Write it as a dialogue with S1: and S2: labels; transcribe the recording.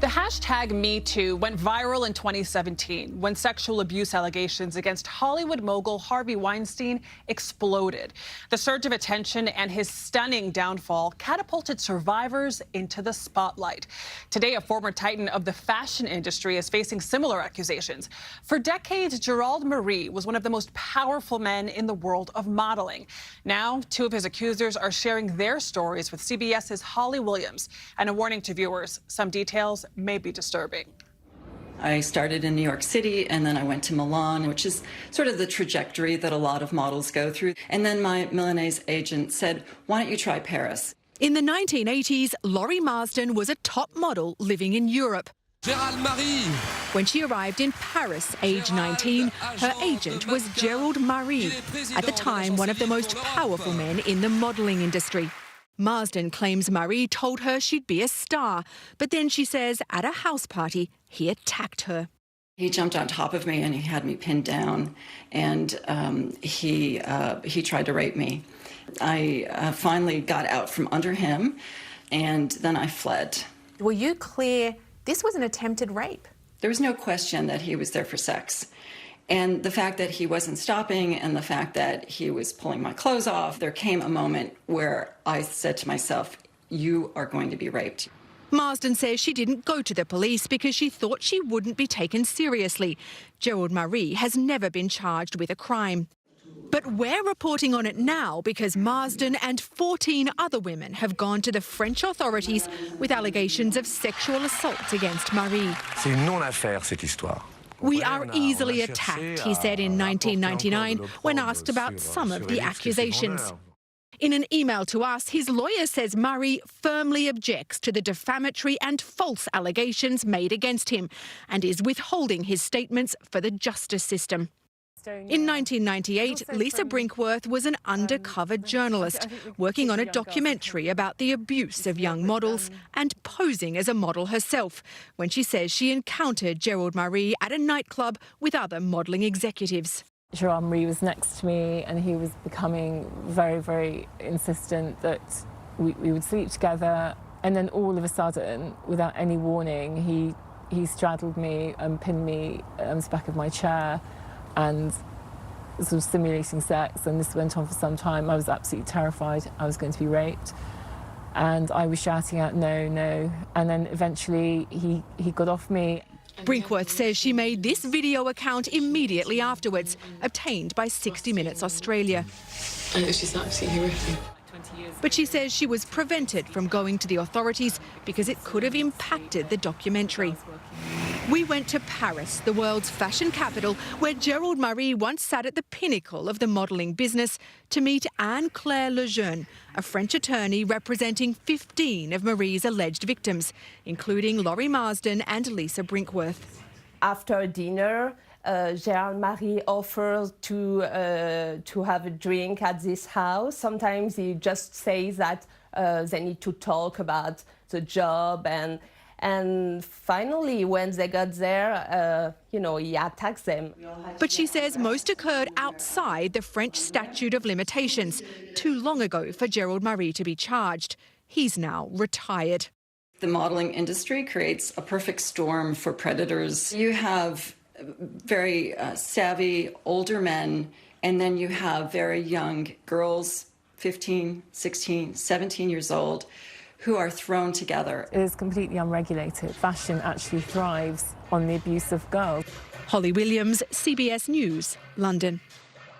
S1: The hashtag #MeToo went viral in 2017 when sexual abuse allegations against Hollywood mogul Harvey Weinstein exploded. The surge of attention and his stunning downfall catapulted survivors into the spotlight. Today, a former titan of the fashion industry is facing similar accusations. For decades, Gerald Marie was one of the most powerful men in the world of modeling. Now, two of his accusers are sharing their stories with CBS's Holly Williams. And a warning to viewers, some details may be disturbing.
S2: I started in New York City, and then I went to Milan, which is sort of the trajectory that a lot of models go through. And then my Milanese agent said, why don't you try Paris?
S3: In the 1980s, Lori Marsden was a top model living in Europe.
S4: Gerald Marie.
S3: When she arrived in Paris, age 19, her agent was Gerald Marie, at the time one of the most powerful men in the modelling industry. Marsden claims Marie told her she'd be a star, but then she says at a house party, he attacked her.
S2: He jumped on top of me and he had me pinned down, and he tried to rape me. I finally got out from under him, and then I fled.
S5: Were you clear this was an attempted rape?
S2: There was no question that he was there for sex. And the fact that he wasn't stopping and the fact that he was pulling my clothes off, there came a moment where I said to myself, you are going to be raped.
S3: Marsden says she didn't go to the police because she thought she wouldn't be taken seriously. Gerald Marie has never been charged with a crime. But we're reporting on it now because Marsden and 14 other women have gone to the French authorities with allegations of sexual assault against Marie.
S6: C'est une non-affaire, cette histoire.
S3: We are easily attacked, he said in 1999 when asked about some of the accusations. In an email to us, his lawyer says Marie firmly objects to the defamatory and false allegations made against him and is withholding his statements for the justice system. In 1998, Lisa Brinkworth was an undercover journalist working on a documentary about the abuse of young models and posing as a model herself when she says she encountered Gerald Marie at a nightclub with other modelling executives.
S7: Gerald Marie was next to me and he was becoming very, very insistent that we would sleep together. And then all of a sudden, without any warning, he straddled me and pinned me on the back of my chair and sort of simulating sex, and this went on for some time. I was absolutely terrified I was going to be raped, and I was shouting out, no, no, and then eventually he got off me.
S3: Brinkworth says she made this video account immediately afterwards, obtained by 60 Minutes Australia.
S8: She's absolutely horrific.
S3: But she says she was prevented from going to the authorities because it could have impacted the documentary. We went to Paris, the world's fashion capital, where Gerald Marie once sat at the pinnacle of the modelling business to meet Anne-Claire Lejeune, a French attorney representing 15 of Marie's alleged victims, including Lori Marsden and Lisa Brinkworth.
S9: After dinner, Gerald Marie offers to have a drink at this house. Sometimes he just says that they need to talk about the job, and finally, when they got there, he attacks them.
S3: But she says most occurred outside the French statute of limitations, too long ago for Gerald Marie to be charged. He's now retired.
S2: The modeling industry creates a perfect storm for predators. You have very savvy older men, and then you have very young girls, 15, 16, 17 years old, who are thrown together.
S7: It is completely unregulated. Fashion actually thrives on the abuse of girls.
S3: Holly Williams, CBS News, London.